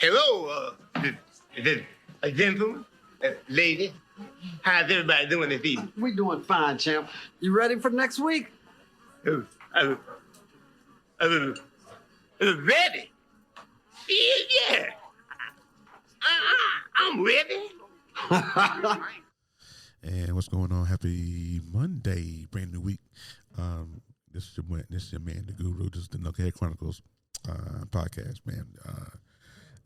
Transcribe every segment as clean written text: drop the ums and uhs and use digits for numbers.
Hello, a gentleman, lady. How's everybody doing this evening? We doing fine, champ. You ready for next week? Ready? Yeah. I'm ready. And what's going on? Happy Monday, brand new week. This is your man, the Guru. This is the Knucklehead Chronicles podcast, man.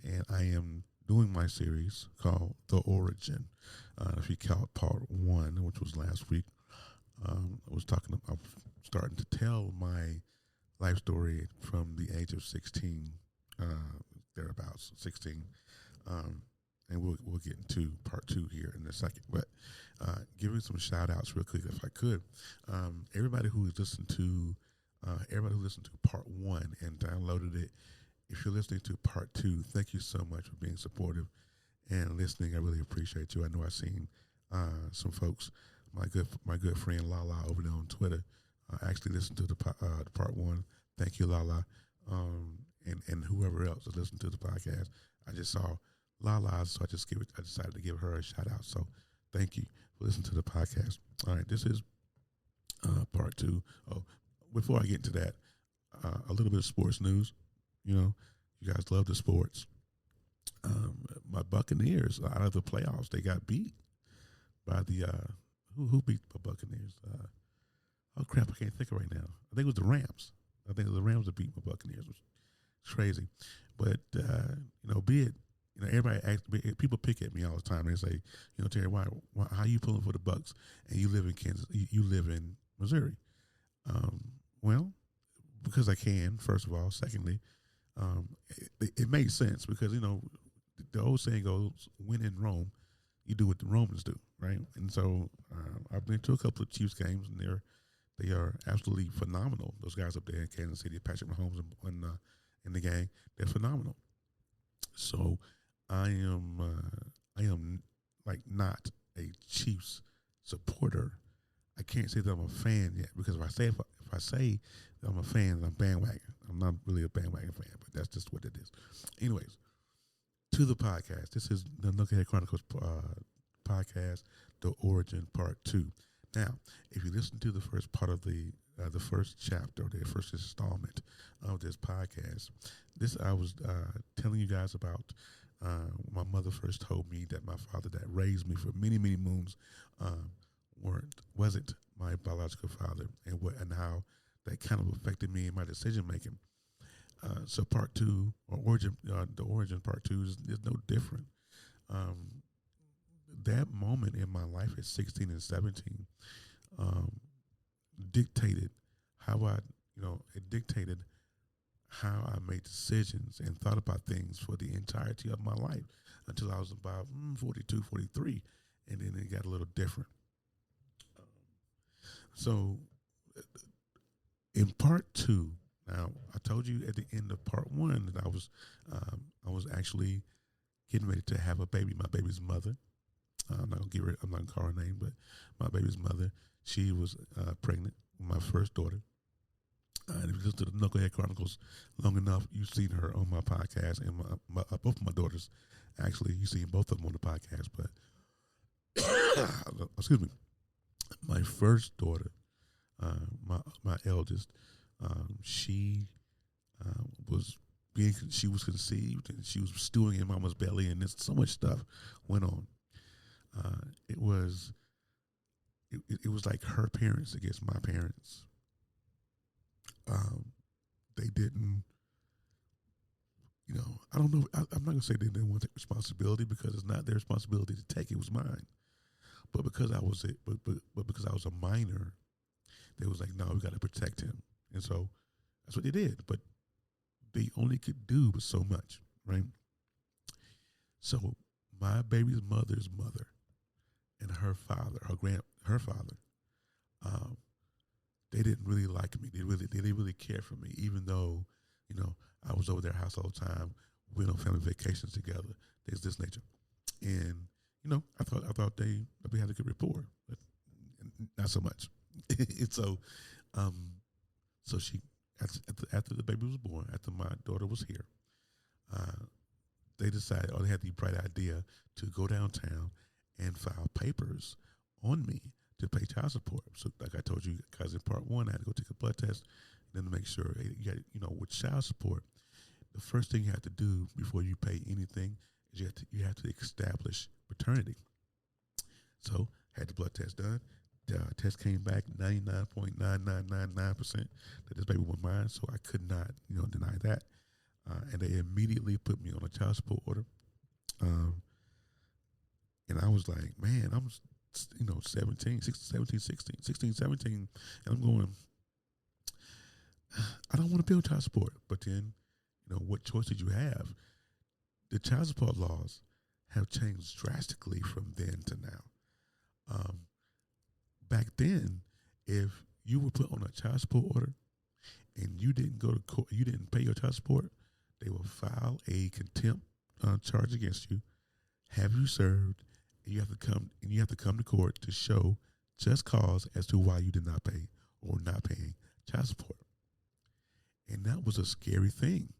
And I am doing my series called The Origin. If you count part 1, which was last week, I'm starting to tell my life story from the age of 16, thereabouts, 16. And we'll get into part 2 here in a second. But giving some shout outs real quick, if I could. Everybody who listened to part 1 and downloaded it, if you're listening to part 2, thank you so much for being supportive and listening. I really appreciate you. I know I've seen some folks, my good friend Lala over there on Twitter, actually listened to the part 1. Thank you, Lala, and whoever else has listened to the podcast. I just saw Lala, so I decided to give her a shout out. So thank you for listening to the podcast. All right, this is part 2. Oh, before I get into that, a little bit of sports news. You know, you guys love the sports. My Buccaneers out of the playoffs, they got beat by the who beat the Buccaneers? Oh crap, I can't think of it right now. I think it was the Rams. I think it was the Rams that beat my Buccaneers. It was crazy, but be it. People pick at me all the time. They say, Terry, why how you pulling for the Bucs and you live in Kansas? You live in Missouri. Well, because I can. First of all, secondly. It makes sense because, the old saying goes, when in Rome, you do what the Romans do, right? And so I've been to a couple of Chiefs games, and they are absolutely phenomenal. Those guys up there in Kansas City, Patrick Mahomes in the gang, they're phenomenal. So I am like not a Chiefs supporter. I can't say that I'm a fan yet because if I say that I'm a fan, I'm bandwagon. I'm not really a bandwagon fan, but that's just what it is. Anyways, to the podcast. This is the Knucklehead Chronicles podcast, The Origin Part 2. Now, if you listen to the first part of the first chapter, the first installment of this podcast, I was telling you guys about my mother first told me that my father that raised me for many, many moons wasn't my biological father, and how that kind of affected me in my decision making. So part 2, or origin, the origin part 2 is no different. That moment in my life at 16 and 17 dictated how it dictated how I made decisions and thought about things for the entirety of my life until I was about 42, 43, and then it got a little different. So in part 2, now I told you at the end of part 1 that I was actually getting ready to have a baby. My baby's mother, I'm not gonna call her name, but my baby's mother, she was pregnant with my first daughter. And if you listen to the Knucklehead Chronicles long enough, you've seen her on my podcast, and both of my daughters, actually, you've seen both of them on the podcast. But excuse me, my first daughter, my eldest, she was conceived, and she was stewing in mama's belly, and so much stuff went on. It was like her parents against my parents. They didn't, I don't know. I'm not gonna say they didn't want to take responsibility because it's not their responsibility to take. It was mine. But because I was because I was a minor, they was like, no, we got to protect him, and so that's what they did. But they only could do so much, right? So my baby's mother's mother and her father, her father, they didn't really like me. They didn't really care for me, even though, I was over their house all the time. We went on family vacations together. Things this nature. And, I thought we had a good rapport, but not so much. And so she, after the baby was born, after my daughter was here, they decided, or they had the bright idea to go downtown and file papers on me to pay child support. So, like I told you guys in part one, I had to go take a blood test, and then to make sure you had, with child support, the first thing you have to do before you pay anything is you have to establish paternity. So, had the blood test done. The test came back 99.9999% that this baby was mine, so I could not, deny that. And they immediately put me on a child support order. And I was like, man, I'm, 17, 16, and I'm going, I don't want to pay on child support. But then, what choice did you have? The child support laws have changed drastically from then to now. Back then, if you were put on a child support order and you didn't go to court, you didn't pay your child support, they will file a contempt charge against you, have you served, and you have to come to court to show just cause as to why you did not pay or not paying child support. And that was a scary thing,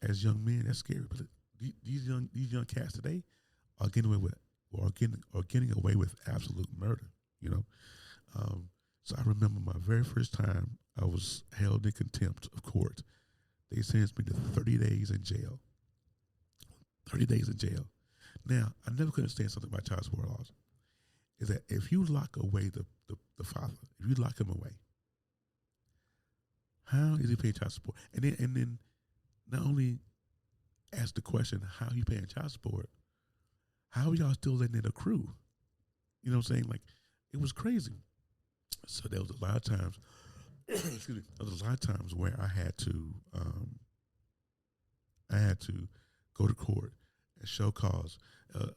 as young men, that's scary. But these young cats today are getting away with absolute murder, So I remember my very first time I was held in contempt of court. They sentenced me to 30 days in jail. 30 days in jail. Now, I never could understand something about child support laws. Is that if you lock away the father, if you lock him away, how is he paying child support? And then not only ask the question, how are you paying child support? How are y'all still letting it accrue? You know what I'm saying? Like, it was crazy. So there was a lot of times, where I had to go to court and show cause. I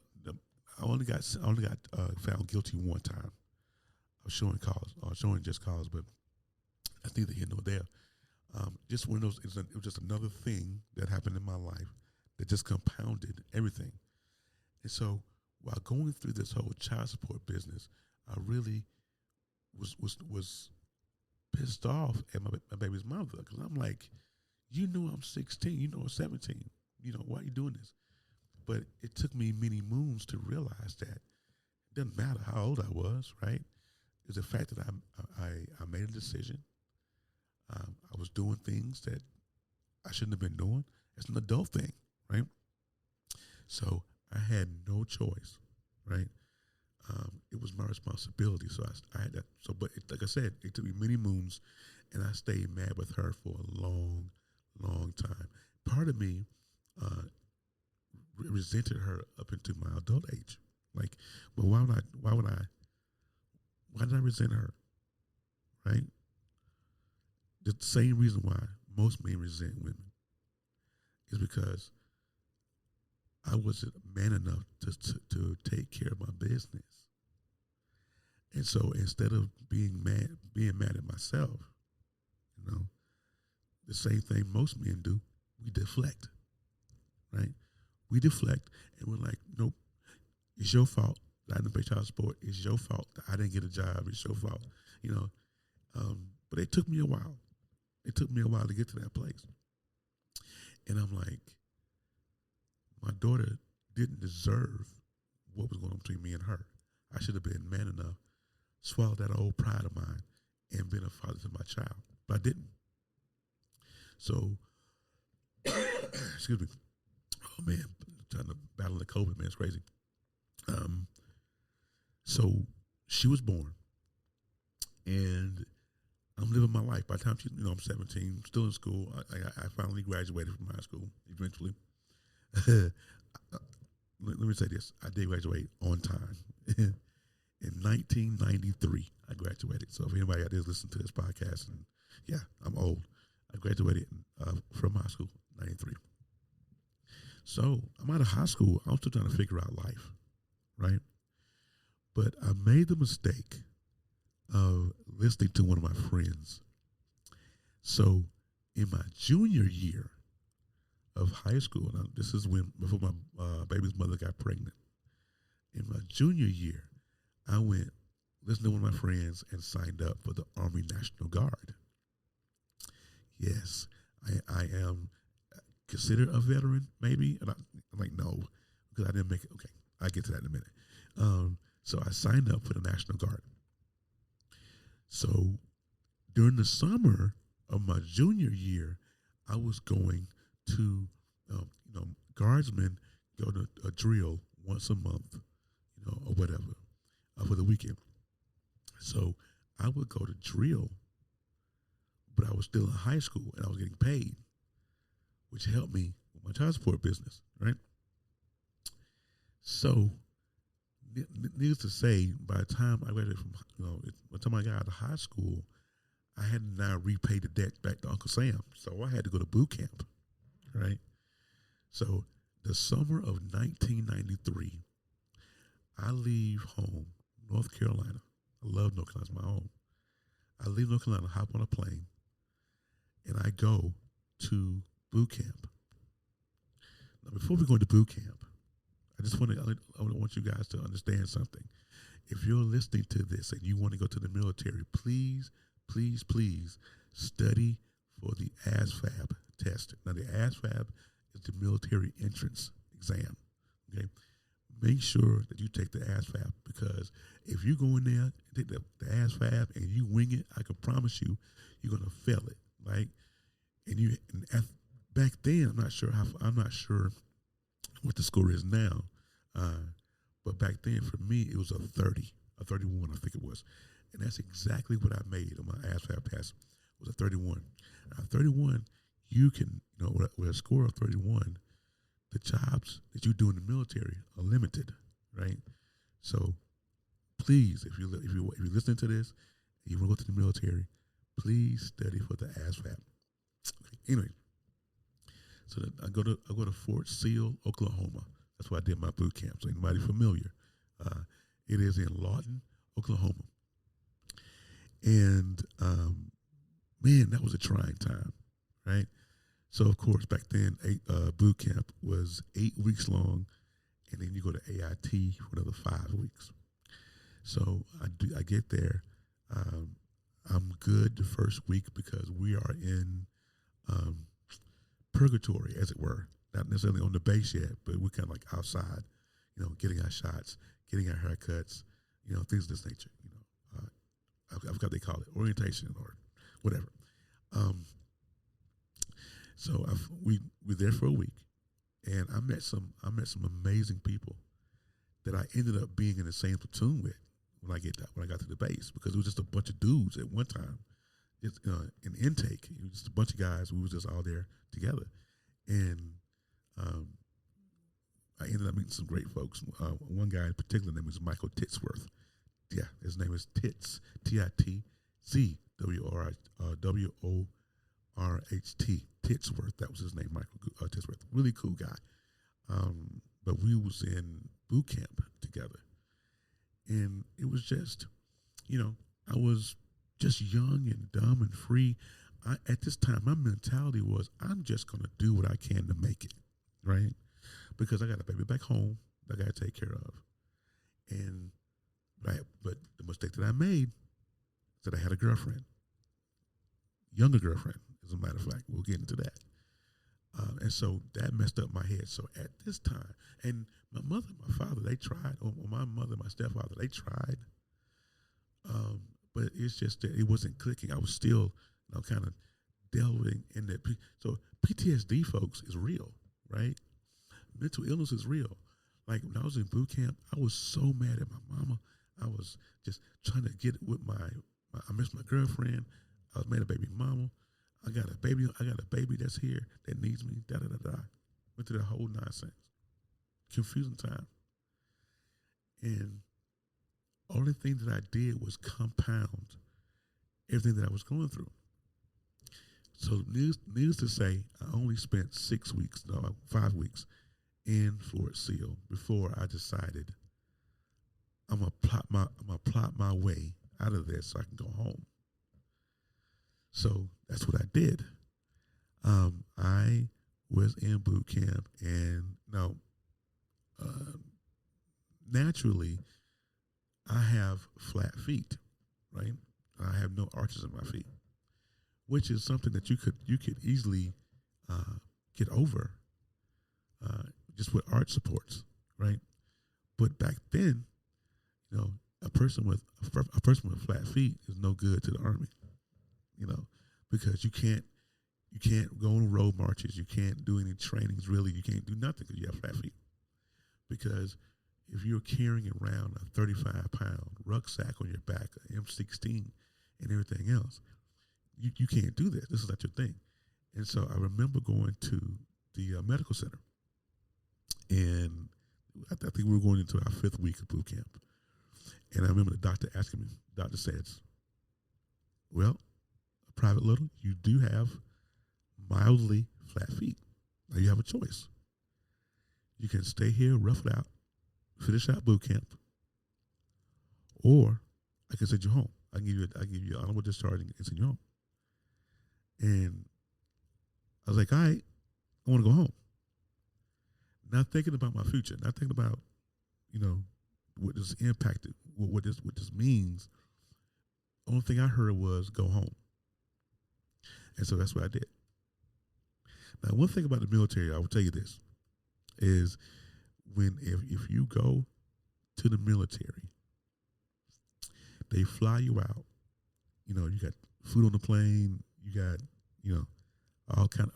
only got found guilty one time of showing just cause, but that's neither here nor there. Just one of those, it was just another thing that happened in my life that just compounded everything. And so while going through this whole child support business, I really was pissed off at my baby's mother, because I'm like, I'm 16, I'm 17, why are you doing this? But it took me many moons to realize that it doesn't matter how old I was, right? It's the fact that I made a decision. I was doing things that I shouldn't have been doing. It's an adult thing, right? So I had no choice, right? It was my responsibility, so I had that. So, but like I said, it took me many moons, and I stayed mad with her for a long, long time. Part of me resented her up into my adult age. Like, well, why did I resent her, right? The same reason why most men resent women is because I wasn't man enough to take care of my business. And so instead of being mad at myself, the same thing most men do, we deflect, right? We deflect, and we're like, nope, it's your fault that I didn't pay child support. It's your fault that I didn't get a job. It's your fault, But it took me a while. It took me a while to get to that place. And I'm like, my daughter didn't deserve what was going on between me and her. I should have been man enough, swallowed that old pride of mine, and been a father to my child. But I didn't. So, excuse me. Oh, man, trying to battle the COVID, man, it's crazy. So she was born, and I'm living my life. By the time I'm 17, still in school. I finally graduated from high school eventually. Let me say this. I did graduate on time. In 1993, I graduated. So if anybody out there is listening to this podcast, and yeah, I'm old. I graduated from high school, 93. So I'm out of high school. I'm still trying to figure out life, right? But I made the mistake of listening to one of my friends. So in my junior year of high school, now this is before my baby's mother got pregnant. In my junior year, I went, listened to one of my friends, and signed up for the Army National Guard. Yes, I am considered a veteran, maybe. And I'm like, no, because I didn't make it. Okay, I'll get to that in a minute. So I signed up for the National Guard. So during the summer of my junior year, I was going to, guardsmen go to a drill once a month, or whatever, for the weekend. So I would go to drill, but I was still in high school and I was getting paid, which helped me with my child support business, right? So, needless to say, by the time I graduated from, by the time I got out of high school, I had to now repay the debt back to Uncle Sam. So I had to go to boot camp, right? So the summer of 1993, I leave home, North Carolina. I love North Carolina, it's my home. I leave North Carolina, hop on a plane, and I go to boot camp. Now, before we go to boot camp, I want you guys to understand something. If you're listening to this and you want to go to the military, please, please, please study for the ASVAB test. Now, the ASVAB is the military entrance exam. Okay, make sure that you take the ASVAB, because if you go in there and take the ASVAB and you wing it, I can promise you, you're gonna fail it. Right? Back then, I'm not sure what the score is now, but back then for me it was a 30, a 31, I think it was, and that's exactly what I made on my ASVAB test. Was a 31. Now, 31, you can, with a score of 31, the jobs that you do in the military are limited, right? So please, if you're listening to this and you want to go to the military, please study for the ASVAB. Anyway, so I go to Fort Sill, Oklahoma. That's where I did my boot camp. So anybody familiar? It is in Lawton, Oklahoma. And man, that was a trying time, right? So of course back then, boot camp was 8 weeks long, and then you go to AIT for another 5 weeks. So I get there. I'm good the first week because we are in purgatory, as it were. Not necessarily on the base yet, but we're kind of like outside, getting our shots, getting our haircuts, things of this nature. I forgot what they call it, orientation or whatever. So we were there for a week, and I met some amazing people that I ended up being in the same platoon with when I got to the base, because it was just a bunch of dudes at one time. It's in intake, it was just a bunch of guys. We was just all there together, and I ended up meeting some great folks. One guy in particular, name was Michael Titsworth. Yeah, his name is Tits, Titz WORHT, Titsworth. That was his name, Michael Titsworth. Really cool guy. But we was in boot camp together, and it was just, I was just young and dumb and free. At this time, my mentality was, I'm just going to do what I can to make it, right? Because I got a baby back home that I got to take care of. But the mistake that I made is that I had a girlfriend, younger girlfriend, as a matter of fact. We'll get into that. And so that messed up my head. So at this time, and my mother and my father, they tried, or my mother and my stepfather, they tried. But it's just that it wasn't clicking. I was still, kind of delving in that. So PTSD, folks, is real, right? Mental illness is real. Like when I was in boot camp, I was so mad at my mama. I was just trying to get with I missed my girlfriend. I was mad at baby mama. I got a baby that's here that needs me. Went through that whole nonsense. Confusing time. And only thing that I did was compound everything that I was going through. So needless to say, I only spent 5 weeks in Fort Sill before I decided I'm gonna plot my way out of this so I can go home. So that's what I did. I was in boot camp, and naturally, I have flat feet, right? I have no arches in my feet, which is something that you could easily get over just with art supports, right? But back then, you know, a person with flat feet is no good to the army, you know, because you can't go on road marches, you can't do any trainings really, you can't do nothing because you have flat feet. Because if you're carrying around a 35-pound rucksack on your back, an M16, and everything else, you can't do this. This is not your thing. And so I remember going to the medical center, and I think we were going into our 5th week of boot camp. And I remember the doctor asking me, doctor says, well, Private Little, you do have mildly flat feet. Now you have a choice. You can stay here, rough it out, finish out boot camp, or I can send you home. I can give you honorable discharge and send you home. And I was like, all right, I want to go home. Not thinking about my future, not thinking about, you know, what this impacted, what this means. Only thing I heard was go home. And so that's what I did. Now, one thing about the military, I will tell you this, is if you go to the military, they fly you out. You know, you got food on the plane, you got, you know,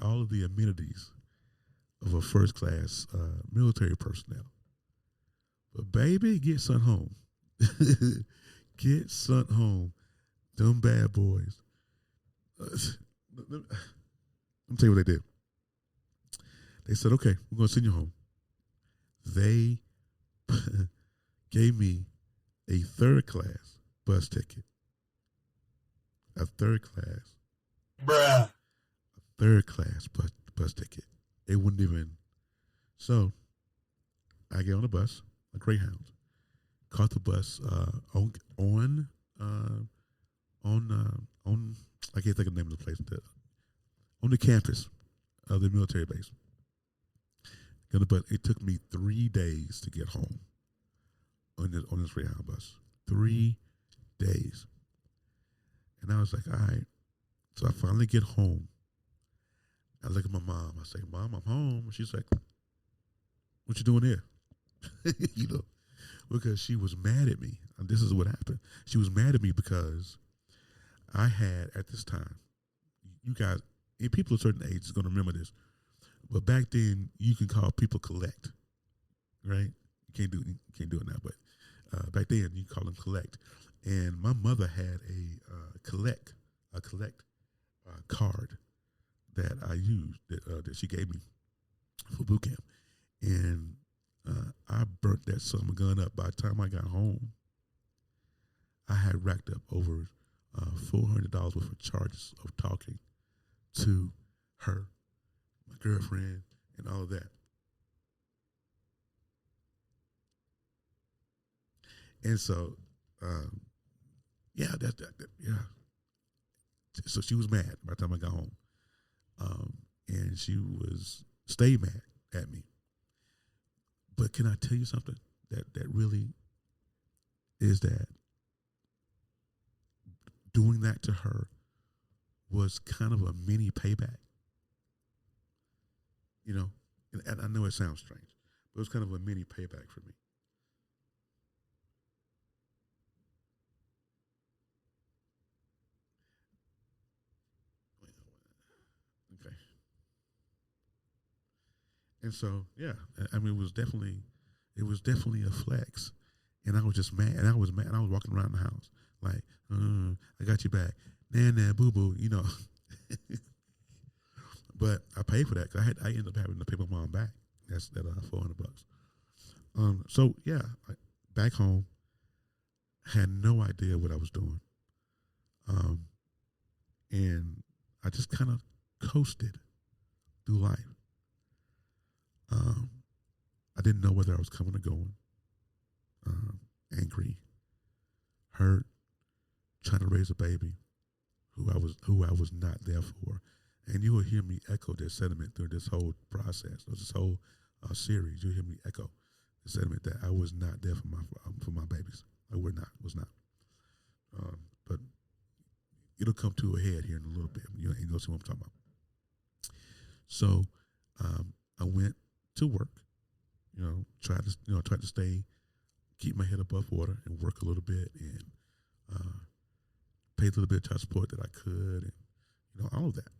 all of the amenities of a first class military personnel. But baby, get sent home. Get sent home. Them bad boys. Let me tell you what they did. They said, okay, we're going to send you home. They gave me a 3rd class bus ticket. A 3rd class. Bruh. A 3rd class bus ticket. They wouldn't even. So I get on the bus, a Greyhound. Caught the bus on I can't think of the name of the place. On the campus of the military base. But it took me 3 days to get home on this Greyhound bus. 3 days. And I was like, all right. So I finally get home. I look at my mom. I say, Mom, I'm home. She's like, what you doing here? You know, because she was mad at me. And this is what happened. She was mad at me because I had, at this time, you guys, and people of a certain age is going to remember this, but back then you can call people collect, right? You can't do it now, but back then you call them collect. And my mother had a collect card that I used that she gave me for boot camp, and I burnt that son of a gun up. By the time I got home, I had racked up over $400 worth of charges of talking to her, my girlfriend, and all of that. And so, yeah. So she was mad by the time I got home, and she stayed mad at me. But can I tell you something that really is that doing that to her was kind of a mini payback. You know, and I know it sounds strange, but it was kind of a mini payback for me. Okay. And so, yeah, I mean, it was definitely a flex. And I was just mad. And I was mad. And I was walking around the house like, I got you back. Nah, boo-boo, you know. But I paid for that because I ended up having to pay my mom back. That's that $400. So, yeah, back home, had no idea what I was doing. And I just kind of coasted through life. I didn't know whether I was coming or going. Angry, hurt, trying to raise a baby who I was not there for. And you will hear me echo that sentiment through this whole process, or this whole series. You'll hear me echo the sentiment that I was not there for my babies. I was not. But it'll come to a head here in a little bit. You'll see what I'm talking about. So I went to work, tried to keep my head above water and work a little bit and paid a little bit of child support that I could and, all of that.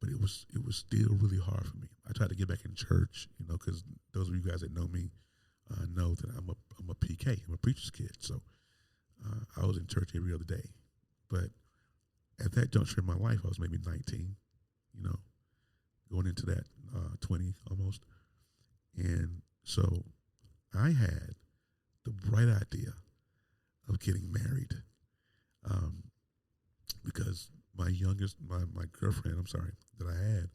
But it was still really hard for me. I tried to get back in church, because those of you guys that know me know that I'm a PK. I'm a preacher's kid. So I was in church every other day. But at that juncture in my life, I was maybe 19, going into that 20 almost. And so I had the bright idea of getting married because my girlfriend, that I had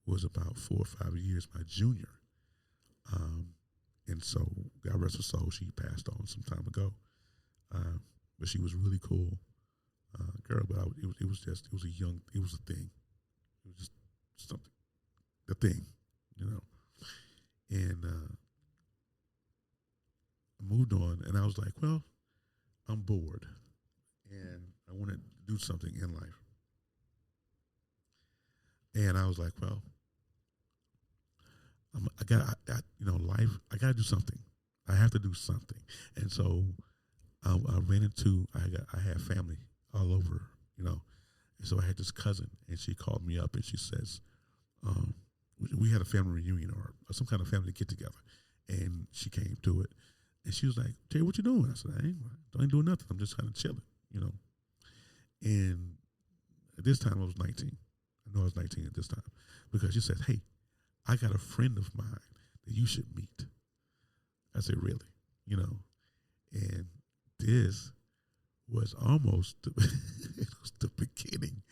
was about 4 or 5 years my junior. And so, God rest her soul, she passed on some time ago. But she was really cool girl, but it was a thing. It was just something, the thing, And I moved on, and I was like, well, I'm bored, and I want to do something in life. And I was like, well, I got to do something. I have to do something. And so I ran into, I had family all over, and so I had this cousin, and she called me up, and she says, we had a family reunion or some kind of family get together, and she came to it, and she was like, Jay, what you doing? I said, I ain't doing nothing. I'm just kind of chilling, And at this time I was 19. I know I was 19 at this time because she said, hey, I got a friend of mine that you should meet. I said, really? And this was almost it was the beginning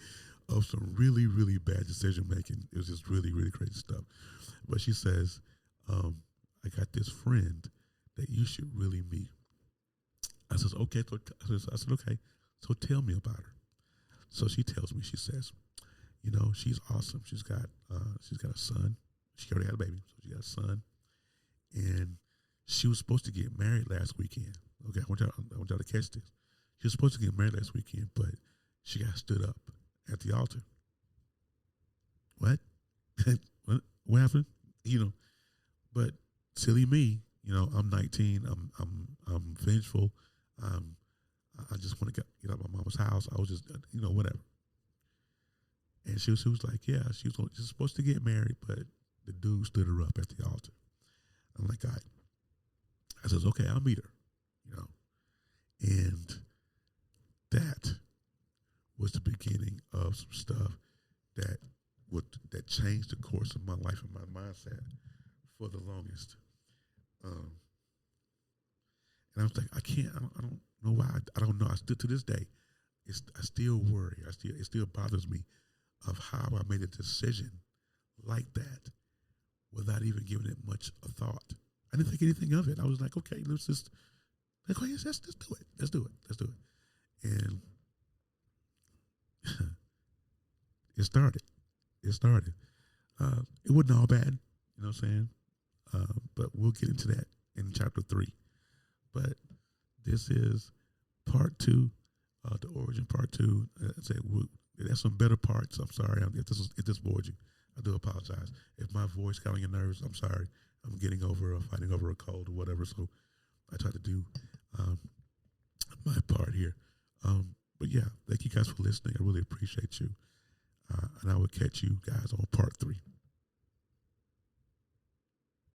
of some really, really bad decision making. It was just really, really crazy stuff. But she says, I got this friend that you should really meet. I says, okay. I said, okay. So tell me about her. So she tells me, she says, she's awesome. She's got a son. She already had a baby, so she got a son. And she was supposed to get married last weekend. Okay, I want y'all to catch this. She was supposed to get married last weekend, but she got stood up at the altar. What? What happened? But silly me, I'm 19. I'm vengeful. I just want to get out of my mama's house. I was just, whatever. And she was like, yeah, she was supposed to get married, but the dude stood her up at the altar. I'm like, all right. I says, okay, I'll meet her, And that was the beginning of some stuff that changed the course of my life and my mindset for the longest. And I was like, I don't know why. I don't know. I still, to this day, I still worry. It still bothers me of how I made a decision like that without even giving it much a thought. I didn't think anything of it. I was like, okay, let's do it. Let's do it. And it started. It wasn't all bad, you know what I'm saying? But we'll get into that in chapter 3. But this is part 2, the origin part 2. There's some better parts. I'm sorry if this bored you. I do apologize. If my voice got on your nerves, I'm sorry. I'm fighting over a cold or whatever. So I try to do my part here. But yeah, thank you guys for listening. I really appreciate you. And I will catch you guys on part 3.